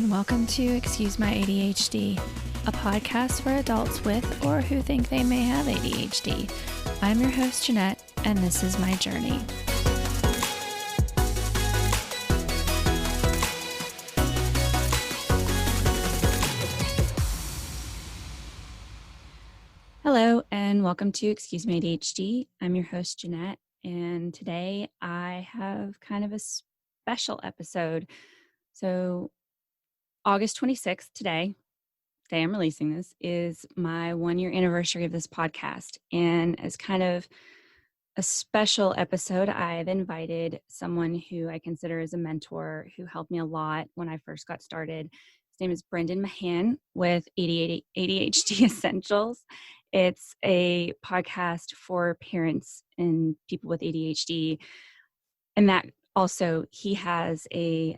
and welcome to Excuse My ADHD, a podcast for adults with or who think they may have ADHD. I'm your host, Jeanette, and this is my journey. Hello, and welcome to Excuse My ADHD. I'm your host, Jeanette, and today I have kind of a special episode. So August 26th, today I'm releasing this, is my 1-year anniversary of this podcast. And as kind of a special episode, I've invited someone who I consider as a mentor who helped me a lot when I first got started. His name is Brendan Mahan with ADHD Essentials. It's a podcast for parents and people with ADHD. And that also, he has a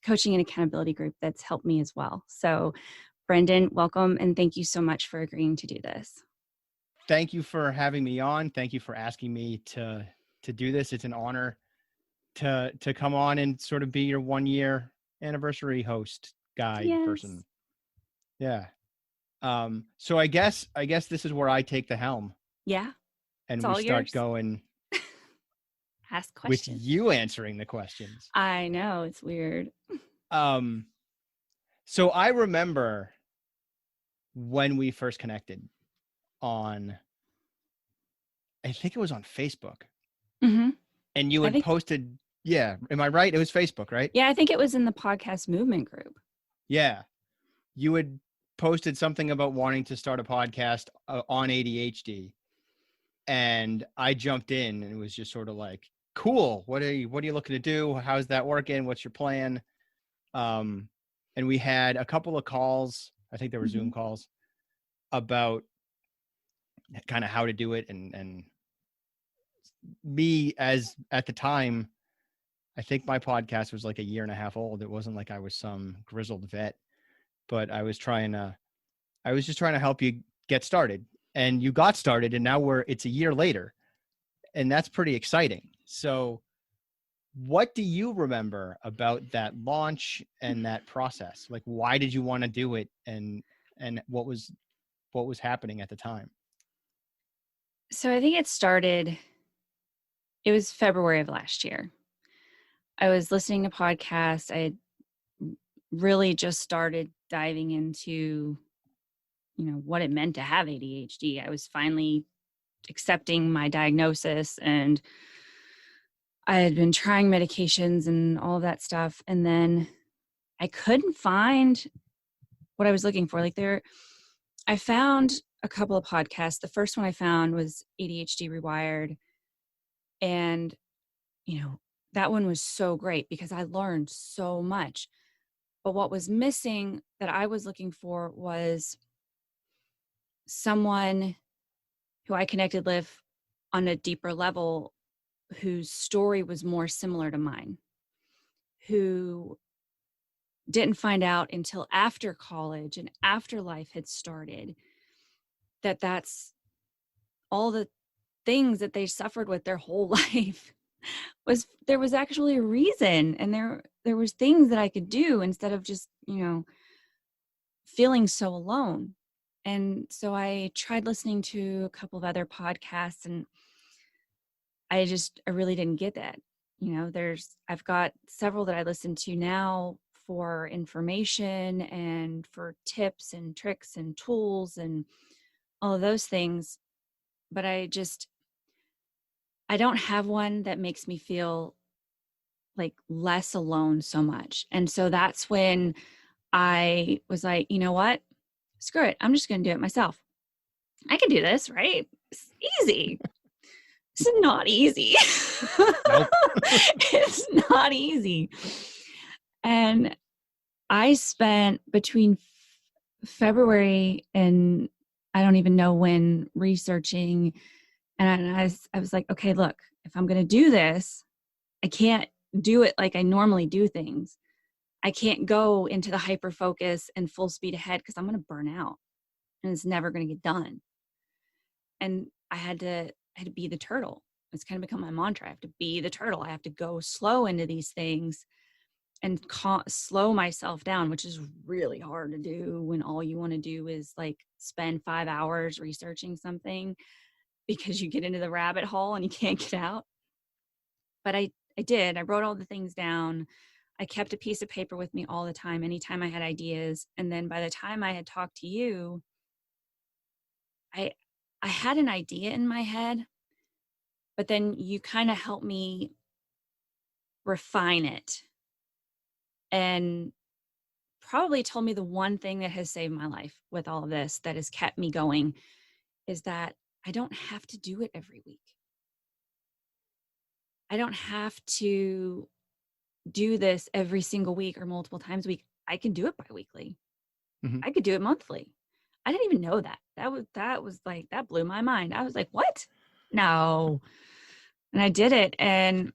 coaching and accountability group that's helped me as well. So, Brendan, welcome, and thank you so much for agreeing to do this. Thank you for having me on. Thank you for asking me to do this. It's an honor to come on and sort of be your 1-year anniversary host guide person. Yeah. So I guess this is where I take the helm. Yeah. And we start going. Ask questions. With you answering the questions. I know, it's weird. So I remember when we first connected on, I think it was on Facebook. Mm-hmm. And you had posted, yeah, am I right? It was Facebook, right? Yeah, I think it was in the podcast movement group. Yeah. You had posted something about wanting to start a podcast on ADHD. And I jumped in and it was just sort of like, cool. What are you looking to do? How's that working? What's your plan? And we had a couple of calls. I think there were Zoom calls about kind of how to do it. And me, as at the time, I think my podcast was like 1.5 years old. It wasn't like I was some grizzled vet, but I was just trying to help you get started, and you got started, and now it's 1 year later, and that's pretty exciting. So what do you remember about that launch and that process? Like, why did you want to do it, and what was happening at the time? So I think it was February of last year. I was listening to podcasts. I had really just started diving into, what it meant to have ADHD. I was finally accepting my diagnosis, and I had been trying medications and all of that stuff. And then I couldn't find what I was looking for. I found a couple of podcasts. The first one I found was ADHD Rewired. And, that one was so great because I learned so much. But what was missing that I was looking for was someone who I connected with on a deeper level, whose story was more similar to mine, who didn't find out until after college and after life had started that that's all the things that they suffered with their whole life. There was actually a reason, and there was things that I could do instead of just, feeling so alone. And so I tried listening to a couple of other podcasts, and I really didn't get that. I've got several that I listen to now for information and for tips and tricks and tools and all of those things. But I don't have one that makes me feel like less alone so much. And so that's when I was like, you know what? Screw it. I'm just going to do it myself. I can do this, right? It's easy. It's not easy. Nope. It's not easy. And I spent between February and I don't even know when researching. And I was like, okay, look, if I'm going to do this, I can't do it like I normally do things. I can't go into the hyper focus and full speed ahead because I'm going to burn out and it's never going to get done. And I had to be the turtle. It's kind of become my mantra. I have to be the turtle. I have to go slow into these things slow myself down, which is really hard to do when all you want to do is like spend 5 hours researching something because you get into the rabbit hole and you can't get out. But I did. I wrote all the things down. I kept a piece of paper with me all the time, anytime I had ideas. And then by the time I had talked to you, I I had an idea in my head, but then you kind of helped me refine it and probably told me the one thing that has saved my life with all of this, that has kept me going, is that I don't have to do it every week. I don't have to do this every single week or multiple times a week. I can do it biweekly. Mhm. I could do it monthly. I didn't even know that. That was like, that blew my mind. I was like, "What? No." And I did it, and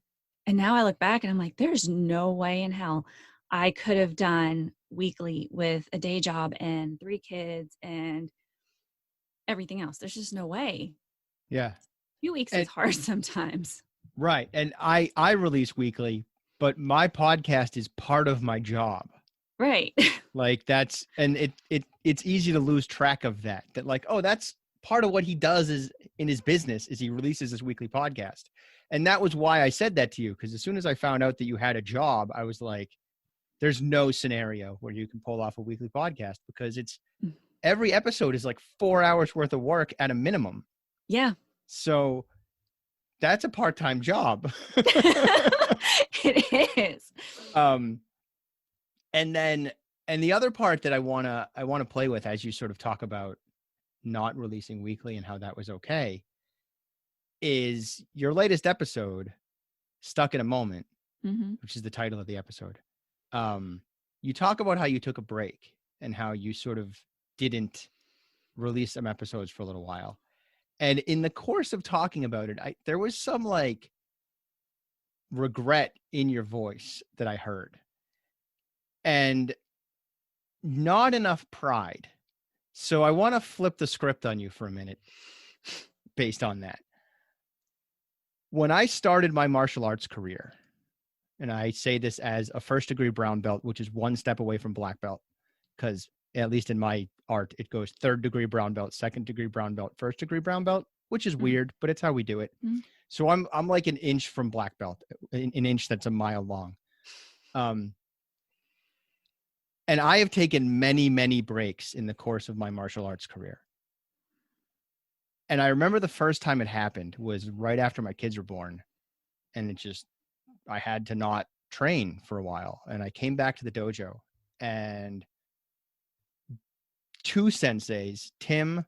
now I look back and I'm like, there's no way in hell I could have done weekly with a day job and 3 kids and everything else. There's just no way. Yeah. A few weeks is And hard sometimes. right. And I release weekly, but my podcast is part of my job. Right. Like that's, and it's easy to lose track of that. That like, oh, that's part of what he does is in his business is he releases his weekly podcast. And that was why I said that to you, because as soon as I found out that you had a job, I was like, there's no scenario where you can pull off a weekly podcast because it's every episode is like 4 hours worth of work at a minimum. Yeah. So that's a part-time job. It is. um and then and the other part that I want to play with as you sort of talk about not releasing weekly and how that was okay is your latest episode, Stuck in a Moment, Mhm. which is the title of the episode. um you talk about how you took a break and how you sort of didn't release some episodes for a little while. And in the course of talking about it, there was some like regret in your voice that I heard, and not enough pride. So I want to flip the script on you for a minute based on that. When I started my martial arts career, and I say this as a first degree brown belt, which is one step away from black belt, because at least in my art, it goes third degree brown belt, second degree brown belt, first degree brown belt, which is Mhm. weird, but it's how we do it. Mhm. So I'm like an inch from black belt, an inch that's a mile long. Um, and I have taken many, many breaks in the course of my martial arts career. And I remember the first time it happened was right after my kids were born. And I had to not train for a while. And I came back to the dojo, and two senseis, Tim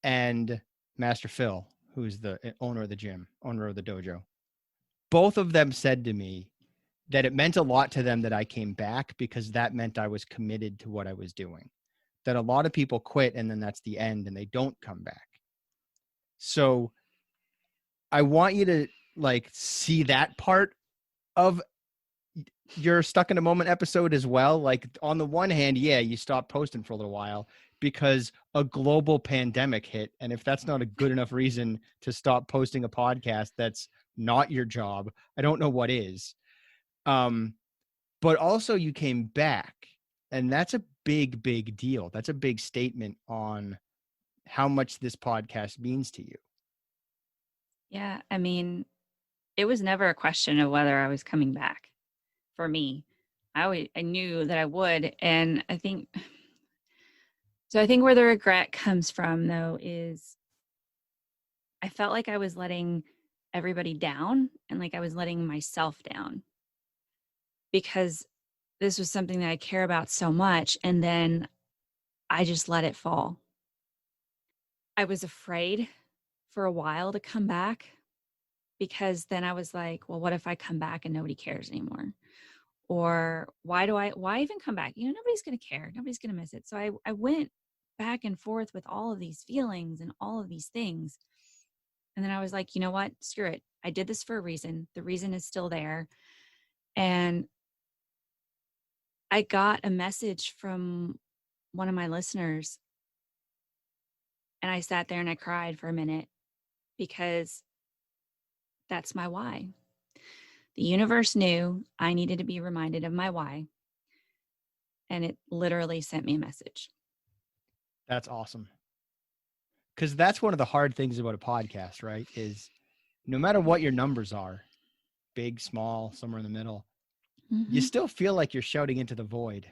and Master Phil, who's the owner of the gym, owner of the dojo, both of them said to me that it meant a lot to them that I came back because that meant I was committed to what I was doing. That a lot of people quit and then that's the end and they don't come back. So I want you to like see that part of your Stuck in a Moment episode as well. Like on the one hand, yeah, you stopped posting for a little while because a global pandemic hit. And if that's not a good enough reason to stop posting a podcast that's not your job, I don't know what is. But also you came back, and that's a big, big deal. That's a big statement on how much this podcast means to you. Yeah, I mean, it was never a question of whether I was coming back for me. I knew that I would, and I think where the regret comes from though is I felt like I was letting everybody down and like I was letting myself down because this was something that I care about so much, and then I just let it fall. I was afraid for a while to come back because then I was like, well, what if I come back and nobody cares anymore? Or why even come back? You know, nobody's going to care. Nobody's going to miss it. So I went back and forth with all of these feelings and all of these things. And then I was like, you know what? Screw it. I did this for a reason. The reason is still there. And I got a message from one of my listeners, and I sat there and I cried for a minute because that's my why. The universe knew I needed to be reminded of my why, and it literally sent me a message. That's awesome. Because that's one of the hard things about a podcast, right? Is no matter what your numbers are, big, small, somewhere in the middle, you Mm-hmm. still feel like you're shouting into the void.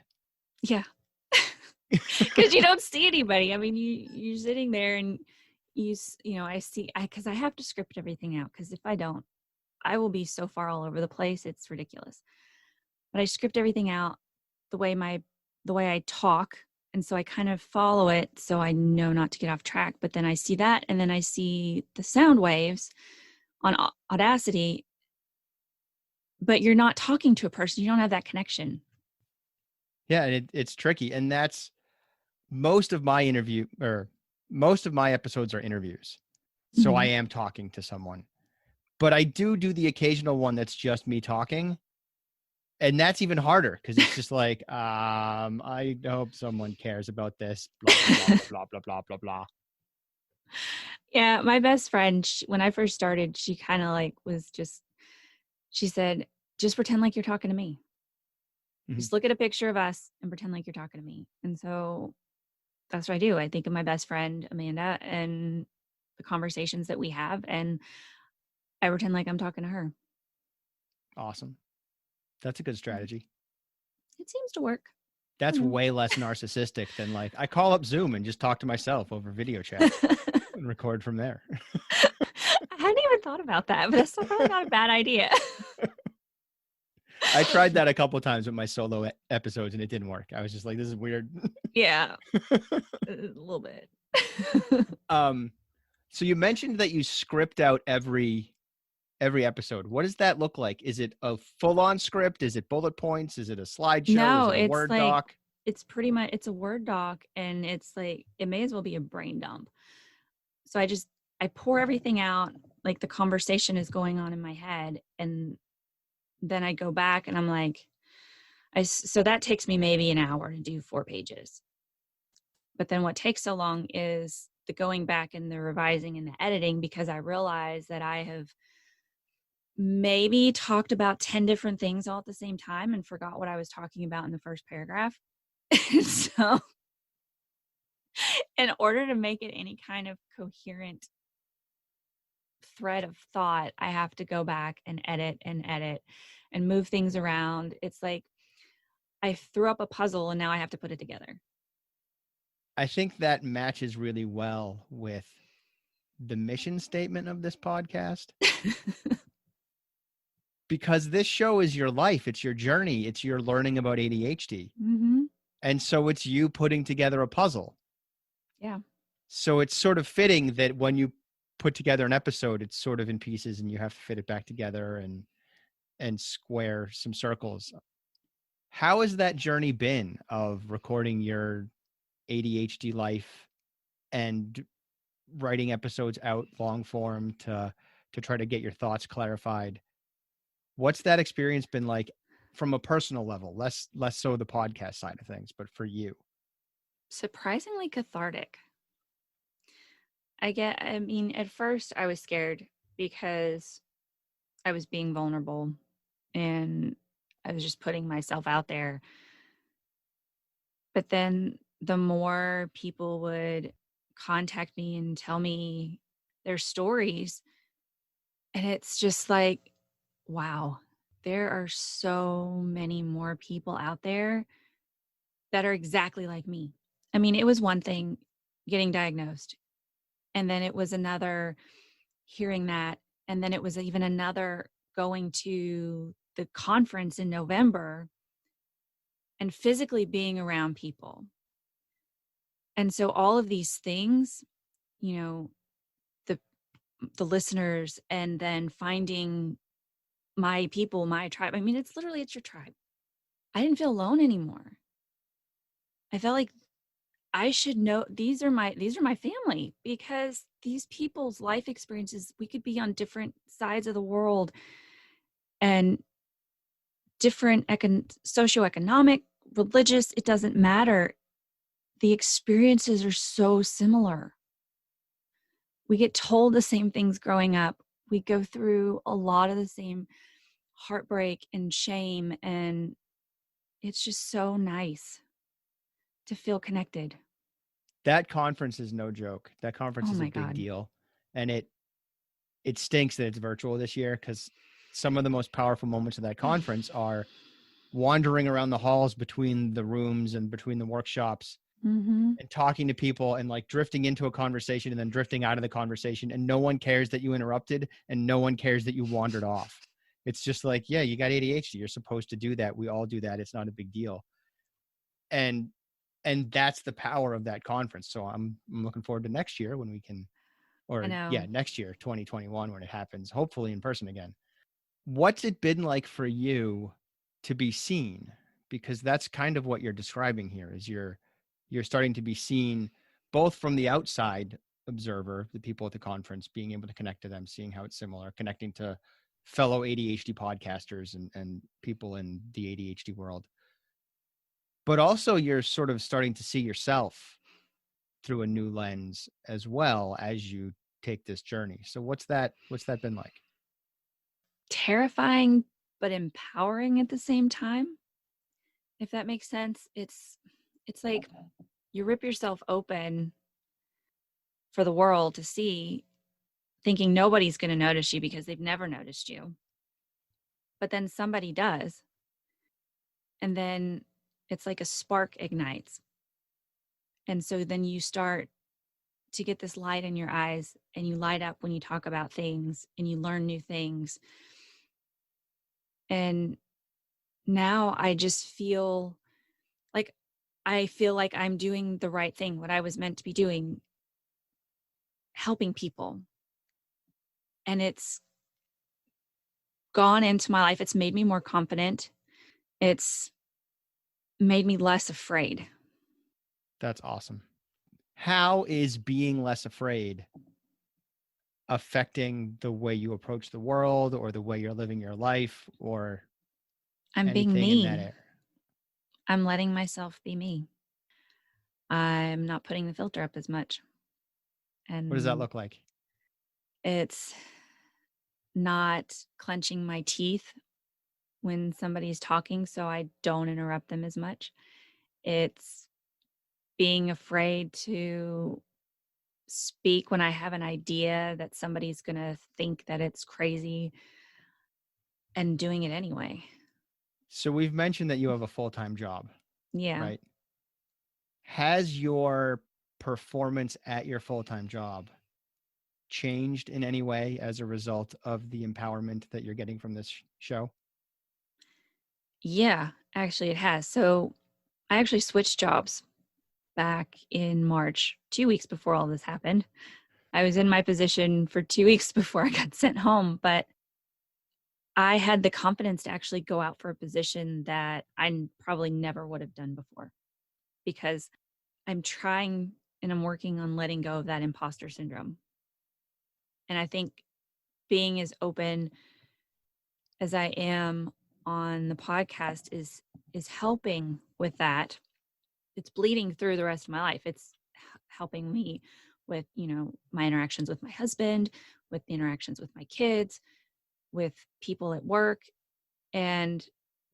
Yeah. Because you don't see anybody. I mean, you're sitting there and I see, because I have to script everything out, because if I don't, I will be so far all over the place. It's ridiculous. But I script everything out the way I talk. And so I kind of follow it so I know not to get off track. But then I see that, and then I see the sound waves on Audacity, but you're not talking to a person. You don't have that connection. Yeah, it's tricky. And that's most of my episodes are interviews. So I Mhm. am talking to someone. But I do the occasional one that's just me talking. And that's even harder because it's just like, I hope someone cares about this. Blah, blah, blah, blah, blah, blah, blah, blah. Yeah, my best friend, when I first started, she kind of like she said, just pretend like you're talking to me. Mhm. Just look at a picture of us and pretend like you're talking to me. And so that's what I do. I think of my best friend, Amanda, and the conversations that we have, and I pretend like I'm talking to her. Awesome. That's a good strategy. It seems to work. I That's don't way less narcissistic than like I call up Zoom and just talk to myself over video chat know. and record from there. I hadn't even thought about that, but that's probably not a bad idea. I tried that a couple of times with my solo episodes and it didn't work. I was just like, this is weird. Yeah, a little bit. So you mentioned that you script out every episode. What does that look like? Is it a full-on script? Is it bullet points? Is it a slideshow? Is No, it a it's Word like, doc? it's pretty much, it's a Word doc, and it's like, it may as well be a brain dump. So I pour everything out, like the conversation is going on in my head, and then I go back and I'm like, so that takes me maybe an hour to do 4 pages. But then what takes so long is the going back and the revising and the editing, because I realize that I have maybe talked about 10 different things all at the same time and forgot what I was talking about in the first paragraph. So in order to make it any kind of coherent thread of thought, I have to go back and edit and move things around. It's like I threw up a puzzle and now I have to put it together. I think that matches really well with the mission statement of this podcast. Because this show is your life, it's your journey, it's your learning about ADHD. Mm-hmm. And so it's you putting together a puzzle. Yeah. So it's sort of fitting that when you put together an episode, it's sort of in pieces and you have to fit it back together and square some circles. How has that journey been of recording your ADHD life and writing episodes out long form to try to get your thoughts clarified? What's that experience been like from a personal level? Less so the podcast side of things, but for you. Surprisingly cathartic. I mean, at first I was scared because I was being vulnerable and I was just putting myself out there. But then the more people would contact me and tell me their stories, and it's just like, wow, there are so many more people out there that are exactly like me. I mean, it was one thing getting diagnosed, and then it was another hearing that, and then it was even another going to the conference in November and physically being around people. And so all of these things, you know, the the listeners, and then finding my people, my tribe. I mean, it's your tribe. I didn't feel alone anymore. I felt like I should know these are my family, because these people's life experiences, we could be on different sides of the world and different socioeconomic, religious, it doesn't matter. The experiences are so similar. We get told the same things growing up. We go through a lot of the same heartbreak and shame. And it's just so nice to feel connected. That conference is no joke. That conference Oh is a my big God. deal. And it stinks that it's virtual this year, because some of the most powerful moments of that conference are wandering around the halls between the rooms and between the workshops Mm-hmm. and talking to people and like drifting into a conversation and then drifting out of the conversation, and no one cares that you interrupted and no one cares that you wandered off. It's just like, yeah, you got ADHD, you're supposed to do that, we all do that, it's not a big deal. And that's the power of that conference. So I'm looking forward to next year when we can, I or know. yeah, next year 2021, when it happens, hopefully in person again. What's it been like for you to be seen? Because that's kind of what you're describing here, is you're starting to be seen, both from the outside observer, the people at the conference, being able to connect to them, seeing how it's similar, connecting to fellow ADHD podcasters and people in the ADHD world. But also you're sort of starting to see yourself through a new lens as well as you take this journey. So what's that been like? Terrifying, but empowering at the same time, if that makes sense. It's like you rip yourself open for the world to see, thinking nobody's going to notice you because they've never noticed you. But then somebody does. And then it's like a spark ignites. And so then you start to get this light in your eyes and you light up when you talk about things and you learn new things. And now I just feel like I'm doing the right thing, what I was meant to be doing, helping people. And it's gone into my life. It's made me more confident. It's made me less afraid. That's awesome. How is being less afraid affecting the way you approach the world or the way you're living your life or I'm being anything in that me. area? I'm letting myself be me. I'm not putting the filter up as much. What does that And look like? it's not clenching my teeth when somebody's talking so I don't interrupt them as much. It's being afraid to speak when I have an idea that somebody's going to think that it's crazy, and doing it anyway. So we've mentioned that you have a full-time job, Yeah. right? Has your performance at your full-time job changed in any way as a result of the empowerment that you're getting from this show? Yeah, actually it has. So I actually switched jobs back in March, 2 weeks before all this happened. I was in my position for 2 weeks before I got sent home, but I had the confidence to actually go out for a position that I probably never would have done before, because I'm trying and I'm working on letting go of that imposter syndrome. And I think being as open as I am on the podcast is helping with that. It's bleeding through the rest of my life. It's helping me with, my interactions with my husband, with the interactions with my kids, with people at work. And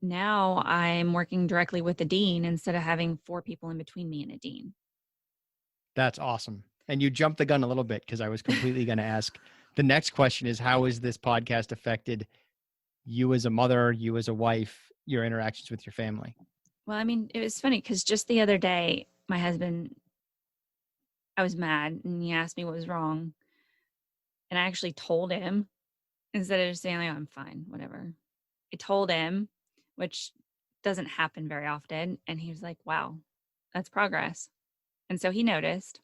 now I'm working directly with the dean instead of having four people in between me and a dean. That's awesome. And you jumped the gun a little bit, because I was completely going to ask. The next question is, how has this podcast affected you as a mother, you as a wife, your interactions with your family? Well, I mean, it was funny because just the other day, my husband, I was mad and he asked me what was wrong. And I actually told him, instead of just saying, like, "Oh, I'm fine, whatever." I told him, which doesn't happen very often. And he was like, "Wow, that's progress." And so he noticed.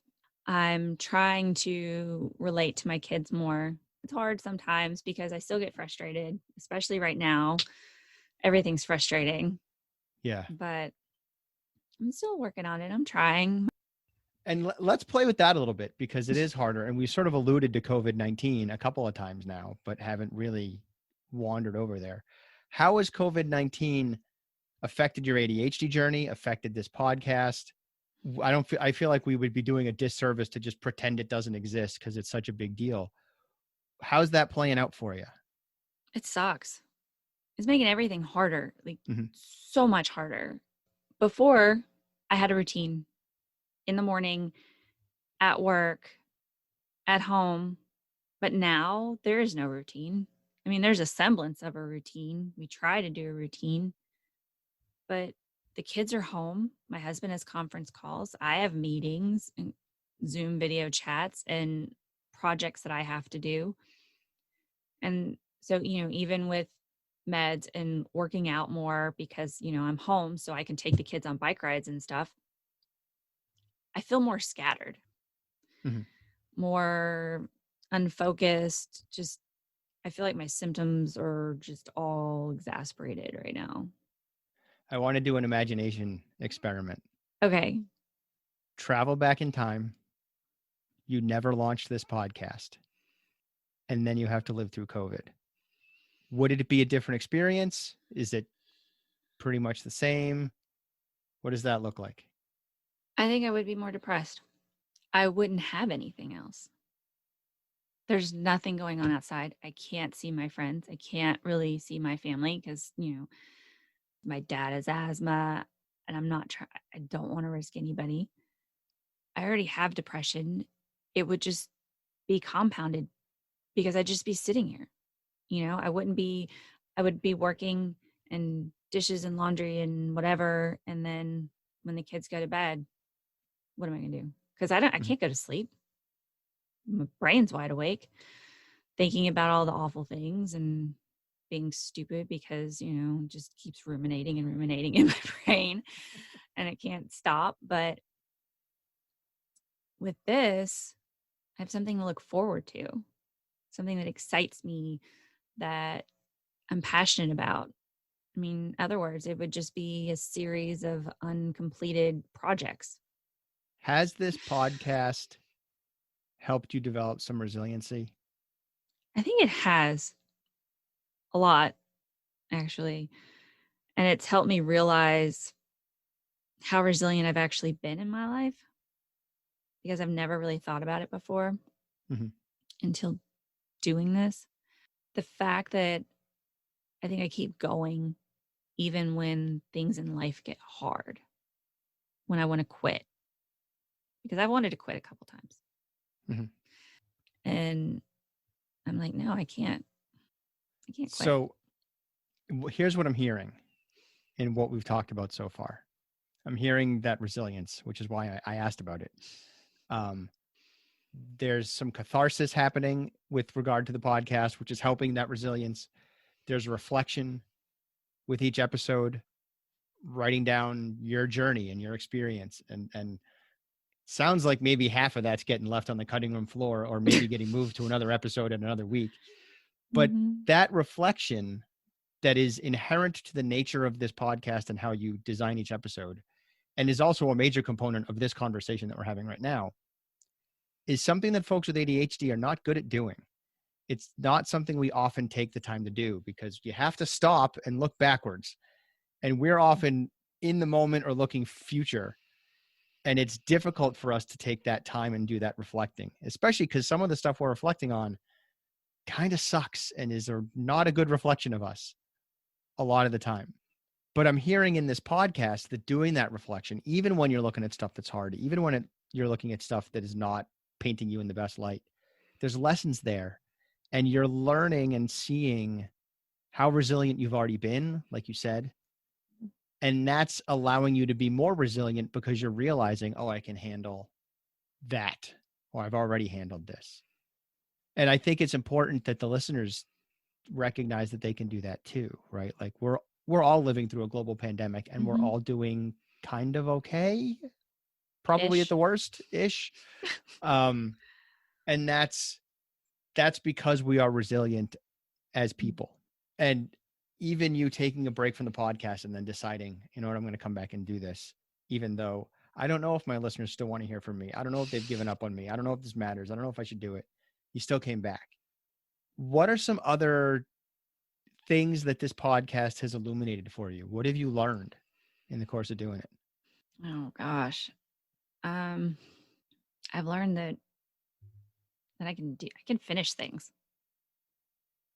I'm trying to relate to my kids more. It's hard sometimes because I still get frustrated, especially right now. Everything's frustrating, Yeah. but I'm still working on it. I'm trying. And let's play with that a little bit, because it is harder. And we sort of alluded to COVID-19 a couple of times now, but haven't really wandered over there. How has COVID-19 affected your ADHD journey, affected this podcast? I feel like we would be doing a disservice to just pretend it doesn't exist, because it's such a big deal. How's that playing out for you? It sucks. is making everything harder, like Mhm. so much harder. Before, I had a routine in the morning, at work, at home, but now there is no routine. I mean, there's a semblance of a routine. We try to do a routine, but the kids are home. My husband has conference calls. I have meetings and Zoom video chats and projects that I have to do. And so, even with meds and working out more because, I'm home so I can take the kids on bike rides and stuff, I feel more scattered, Mhm. more unfocused. Just, I feel like my symptoms are just all exasperated right now. I want to do an imagination experiment. Okay. Travel back in time. You never launched this podcast, and then you have to live through COVID. Would it be a different experience? Is it pretty much the same? What does that look like? I think I would be more depressed. I wouldn't have anything else. There's nothing going on outside. I can't see my friends. I can't really see my family because, my dad has asthma and I don't want to risk anybody. I already have depression. It would just be compounded because I'd just be sitting here. I would be working and dishes and laundry and whatever. And then when the kids go to bed, what am I going to do? Because I Mhm. can't go to sleep. My brain's wide awake thinking about all the awful things and being stupid because, just keeps ruminating and ruminating in my brain and it can't stop. But with this, I have something to look forward to, something that excites me, that I'm passionate about. I mean, other words, it would just be a series of uncompleted projects. Has this podcast helped you develop some resiliency? I think it has a lot, actually. And it's helped me realize how resilient I've actually been in my life because I've never really thought about it before Mhm. until doing this. The fact that I think I keep going even when things in life get hard, when I want to quit, because I wanted to quit a couple times. Mhm. And I'm like, no, I can't. I can't quit. So here's what I'm hearing in what we've talked about so far. I'm hearing that resilience, which is why I asked about it. Um, there's some catharsis happening with regard to the podcast, which is helping that resilience. There's reflection with each episode, writing down your journey and your experience, and sounds like maybe half of that's getting left on the cutting room floor, or maybe getting moved to another episode in another week. But Mm-hmm. that reflection that is inherent to the nature of this podcast and how you design each episode, and is also a major component of this conversation that we're having right now, is something that folks with ADHD are not good at doing. It's not something we often take the time to do because you have to stop and look backwards. And we're often in the moment or looking future. And it's difficult for us to take that time and do that reflecting, especially because some of the stuff we're reflecting on kind of sucks and is not a good reflection of us a lot of the time. But I'm hearing in this podcast that doing that reflection, even when you're looking at stuff that's hard, even when you're looking at stuff that is not painting you in the best light, there's lessons there. And you're learning and seeing how resilient you've already been, like you said. And that's allowing you to be more resilient because you're realizing, oh, I can handle that, or I've already handled this. And I think it's important that the listeners recognize that they can do that too, right? Like we're all living through a global pandemic and we're Mm-hmm. all doing kind of okay, probably at Ish. the worst ish. Um, and that's because we are resilient as people. And even you taking a break from the podcast and then deciding, you know what, I'm going to come back and do this, even though I don't know if my listeners still want to hear from me. I don't know if they've given up on me. I don't know if this matters. I don't know if I should do it. You still came back. What are some other things that this podcast has illuminated for you? What have you learned in the course of doing it? Oh gosh. Um, I've learned that I can finish things.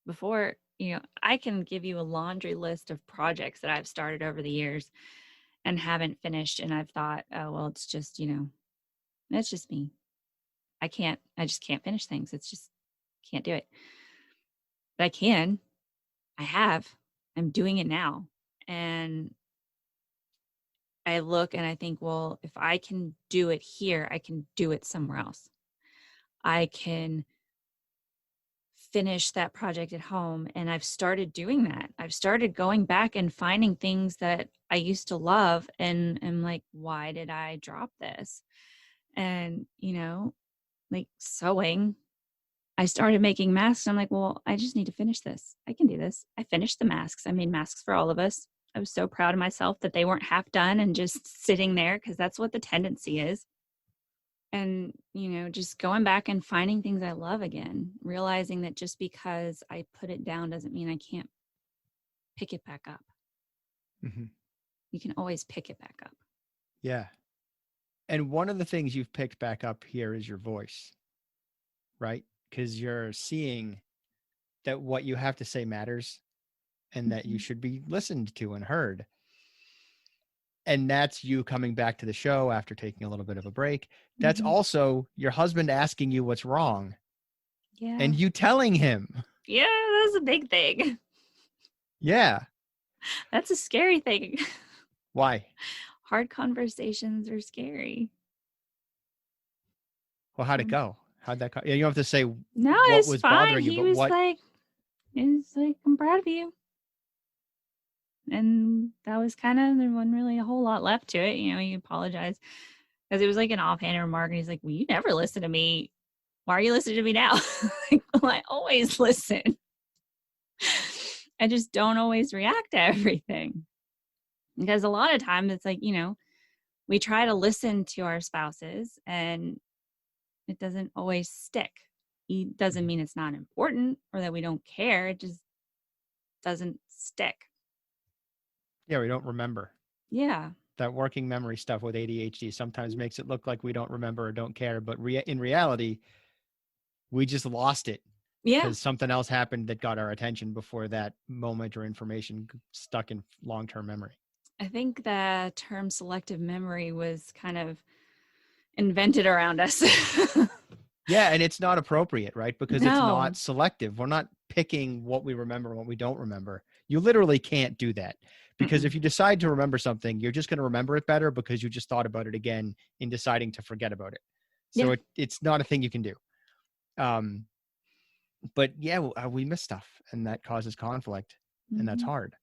Before, I can give you a laundry list of projects that I've started over the years and haven't finished. And I've thought, oh, well, it's just, that's just me. I just can't finish things. It's just, can't do it. But I can. I have. I'm doing it now. And I look and I think, well, if I can do it here, I can do it somewhere else. I can finish that project at home. And I've started doing that. I've started going back and finding things that I used to love. And I'm like, why did I drop this? And, like sewing, I started making masks. I'm like, well, I just need to finish this. I can do this. I finished the masks. I made masks for all of us. I was so proud of myself that they weren't half done and just sitting there, because that's what the tendency is. And, just going back and finding things I love again, realizing that just because I put it down doesn't mean I can't pick it back up. Mm-hmm. You can always pick it back up. Yeah. And one of the things you've picked back up here is your voice, right? Because you're seeing that what you have to say matters and that you should be listened to and heard. And that's you coming back to the show after taking a little bit of a break. That's also your husband asking you what's wrong. Yeah. And you telling him. Yeah, that's a big thing. Yeah. That's a scary thing. Why? Hard conversations are scary. Well, how'd it go? How'd that go? You don't have to say no, what it's was fine. bothering you, He but was what? It's like, I'm proud of you. And that was there wasn't really a whole lot left to it. He apologized because it was like an offhand remark. And he's like, well, you never listen to me. Why are you listening to me now? Like, well, I always listen. I just don't always react to everything. Because a lot of times it's like, we try to listen to our spouses and it doesn't always stick. It doesn't mean it's not important or that we don't care. It just doesn't stick. Yeah, we don't remember. Yeah. That working memory stuff with ADHD sometimes makes it look like we don't remember or don't care. But in reality, we just lost it. Yeah. Because something else happened that got our attention before that moment or information stuck in long-term memory. I think the term selective memory was kind of invented around us. Yeah, and it's not appropriate, right? Because it's No. not selective. We're not picking what we remember and what we don't remember. You literally can't do that. Because if you decide to remember something, you're just going to remember it better because you just thought about it again in deciding to forget about it. So it's not a thing you can do. But yeah, we miss stuff and that causes conflict and that's hard.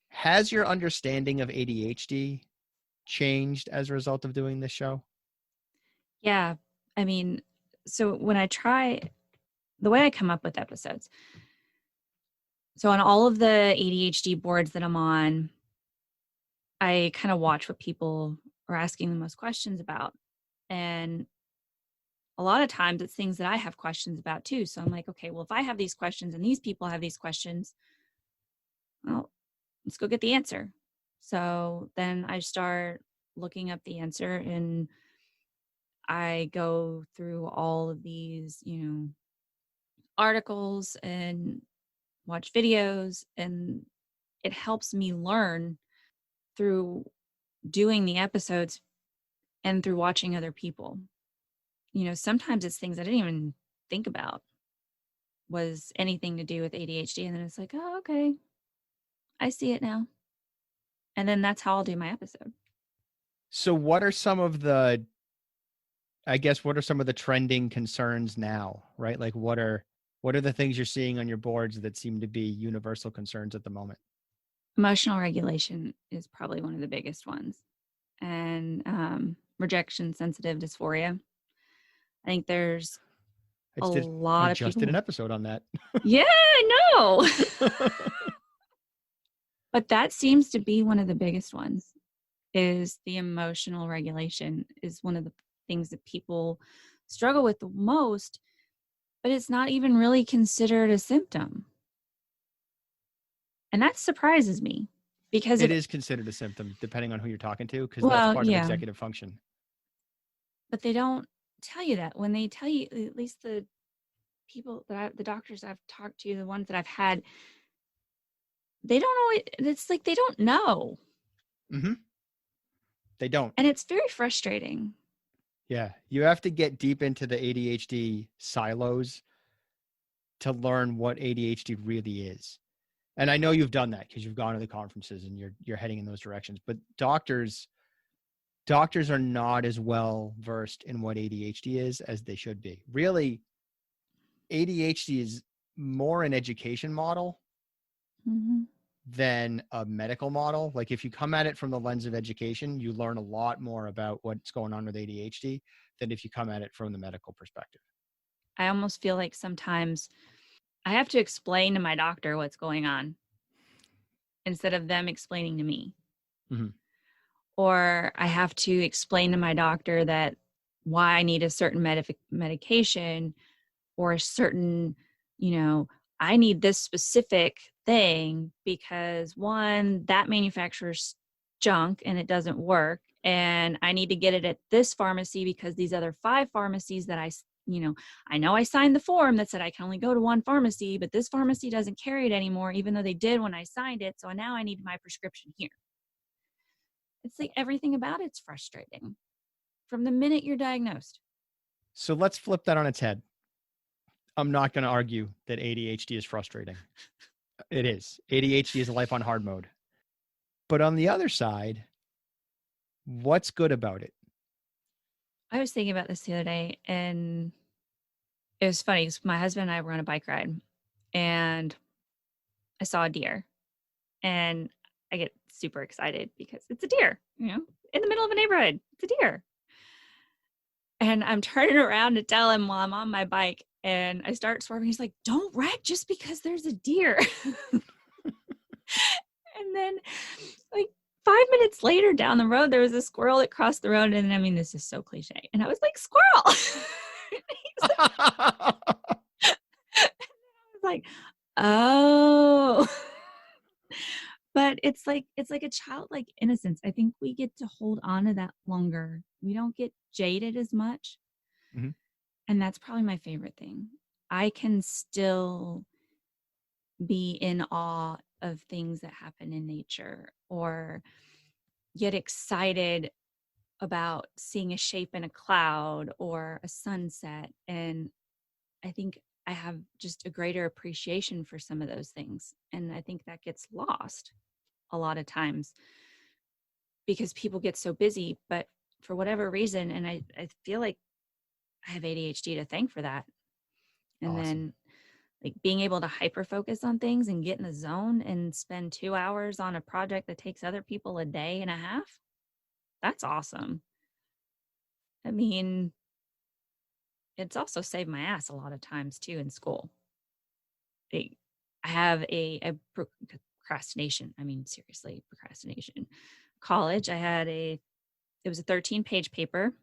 Has your understanding of ADHD changed as a result of doing this show? Yeah. I mean, so when I try, the way I come up with episodes, so on all of the ADHD boards that I'm on, I kind of watch what people are asking the most questions about. And a lot of times it's things that I have questions about too. So I'm like, okay, well, if I have these questions and these people have these questions, well, let's go get the answer. So then I start looking up the answer and I go through all of these, articles and watch videos, and it helps me learn through doing the episodes and through watching other people. Sometimes it's things I didn't even think about was anything to do with ADHD. And then it's like, oh, okay, I see it now. And then that's how I'll do my episode. So what are some of the trending concerns now, right? Like what are the things you're seeing on your boards that seem to be universal concerns at the moment? Emotional regulation is probably one of the biggest ones. And rejection sensitive dysphoria. I think there's a lot of people. I just did an episode on that. Yeah, I know. But that seems to be one of the biggest ones, is the emotional regulation is one of the things that people struggle with the most, but it's not even really considered a symptom. And that surprises me because it is considered a symptom depending on who you're talking to, because that's part of executive function. But they don't tell you that. When they tell you, at least the people the doctors I've talked to, the ones that I've had, they don't know. It's like they don't know. Mm-hmm. They don't. And it's very frustrating. Yeah. You have to get deep into the ADHD silos to learn what ADHD really is. And I know you've done that because you've gone to the conferences and you're heading in those directions. But doctors are not as well versed in what ADHD is as they should be. Really, ADHD is more an education model Mm-hmm. than a medical model. Like if you come at it from the lens of education, you learn a lot more about what's going on with ADHD than if you come at it from the medical perspective. I almost feel like sometimes I have to explain to my doctor what's going on instead of them explaining to me. Mm-hmm. Or I have to explain to my doctor that why I need a certain medication or a certain, I need this specific thing because one, that manufacturer's junk and it doesn't work. And I need to get it at this pharmacy because these other 5 pharmacies that I know I signed the form that said I can only go to one pharmacy, but this pharmacy doesn't carry it anymore, even though they did when I signed it. So now I need my prescription here. It's like everything about it's frustrating from the minute you're diagnosed. So let's flip that on its head. I'm not going to argue that ADHD is frustrating. It is. ADHD is a life on hard mode. But on the other side, what's good about it? I was thinking about this the other day, and it was funny because my husband and I were on a bike ride, and I saw a deer, and I get super excited because it's a deer, in the middle of a neighborhood. It's a deer. And I'm turning around to tell him while I'm on my bike, and I start swerving. He's like, "Don't wreck just because there's a deer." And then, like 5 minutes later down the road, there was a squirrel that crossed the road. And I mean, this is so cliche. And I was like, "Squirrel." I was like, "Oh." But it's like a childlike innocence. I think we get to hold on to that longer. We don't get jaded as much. Mm-hmm. And that's probably my favorite thing. I can still be in awe of things that happen in nature or get excited about seeing a shape in a cloud or a sunset. And I think I have just a greater appreciation for some of those things. And I think that gets lost a lot of times because people get so busy, but for whatever reason, and I feel like I have ADHD to thank for that. And Awesome. then like being able to hyper focus on things and get in the zone and spend 2 hours on a project that takes other people a day and a half. That's awesome. I mean, it's also saved my ass a lot of times too in school. I have a procrastination. I mean, seriously, procrastination. College, it was a 13-page paper.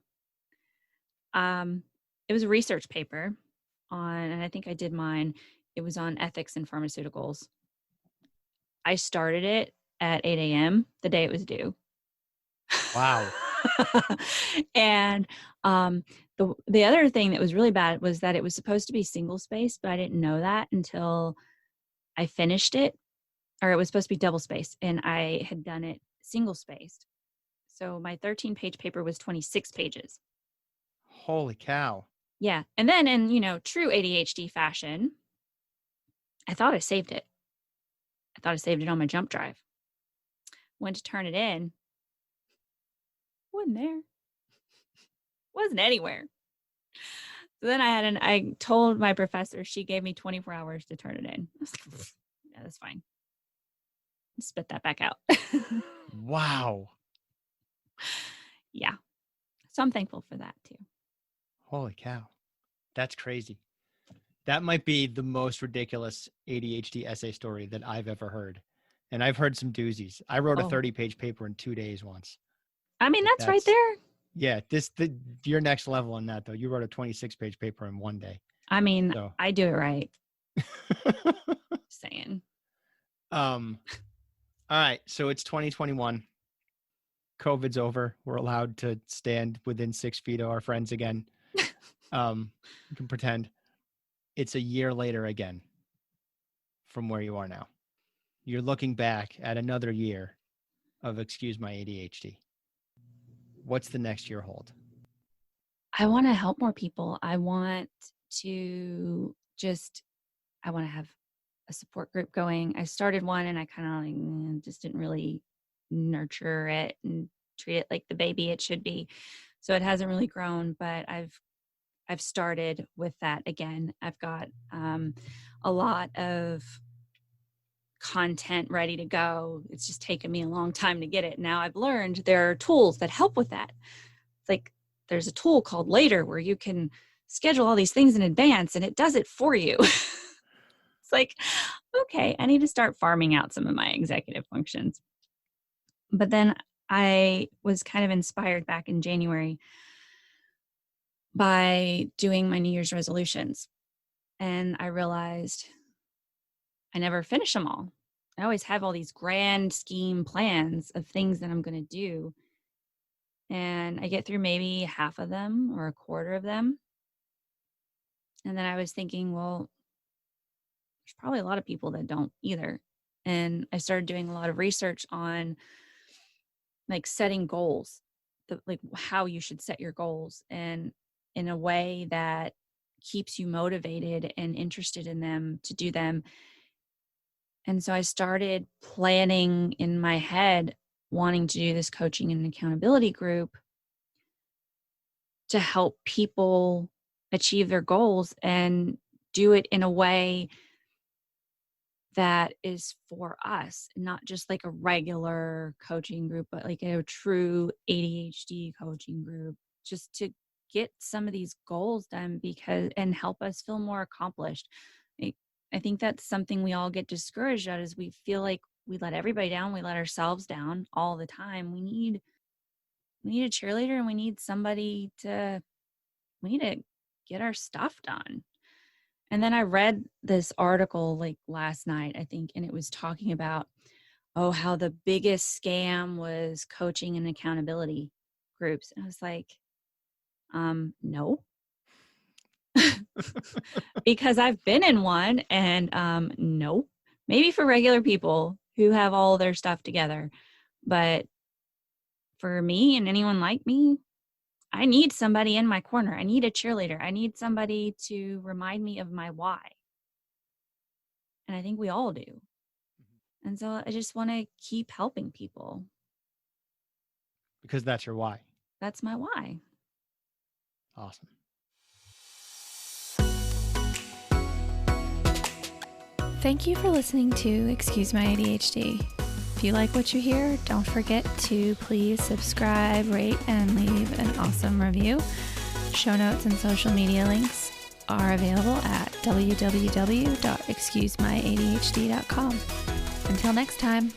It was a research paper and I think I did mine. It was on ethics in pharmaceuticals. I started it at 8 a.m. the day it was due. Wow. And the other thing that was really bad was that it was supposed to be single spaced, but I didn't know that until I finished it, or it was supposed to be double spaced, and I had done it single spaced. So my 13-page paper was 26 pages. Holy cow. Yeah. And then in, true ADHD fashion, I thought I saved it. I thought I saved it on my jump drive. Went to turn it in. Wasn't there. Wasn't anywhere. So then I told my professor, she gave me 24 hours to turn it in. I was like, yeah, that's fine. Spit that back out. Wow. Yeah. So I'm thankful for that too. Holy cow. That's crazy. That might be the most ridiculous ADHD essay story that I've ever heard. And I've heard some doozies. I wrote a 30-page paper in 2 days once. I mean, that's right there. Yeah. Your next level on that though. You wrote a 26-page paper in 1 day. I mean, so. I do it right. Saying. All right. So it's 2021. COVID's over. We're allowed to stand within 6 feet of our friends again. We can pretend. it's a year later again from where you are now. You're looking back at another year of Excuse My ADHD. What's the next year hold? I want to help more people. I want to have a support group going. I started one and I kind of just didn't really nurture it and treat it like the baby it should be. So it hasn't really grown, but I've started with that again. I've got a lot of content ready to go. It's just taken me a long time to get it. Now I've learned there are tools that help with that. It's like there's a tool called Later where you can schedule all these things in advance and it does it for you. It's like, okay, I need to start farming out some of my executive functions. But then I was kind of inspired back in January by doing my New Year's resolutions. And I realized I never finish them all. I always have all these grand scheme plans of things that I'm going to do. And I get through maybe half of them or a quarter of them. And then I was thinking, well, there's probably a lot of people that don't either. And I started doing a lot of research on like setting goals, like how you should set your goals and in a way that keeps you motivated and interested in them to do them. And so I started planning in my head, wanting to do this coaching and accountability group to help people achieve their goals and do it in a way that is for us, not just like a regular coaching group, but like a true ADHD coaching group, just to get some of these goals done and help us feel more accomplished. I think that's something we all get discouraged at is we feel like we let everybody down. We let ourselves down all the time. We need a cheerleader and we need to get our stuff done. And then I read this article like last night, I think, and it was talking about, how the biggest scam was coaching and accountability groups. And I was like, no, because I've been in one and no, maybe for regular people who have all their stuff together. But for me and anyone like me, I need somebody in my corner. I need a cheerleader. I need somebody to remind me of my why. And I think we all do. And so I just want to keep helping people. Because that's your why. That's my why. Awesome. Thank you for listening to Excuse My ADHD. If you like what you hear, don't forget to please subscribe, rate, and leave an awesome review. Show notes and social media links are available at www.excusemyadhd.com. Until next time.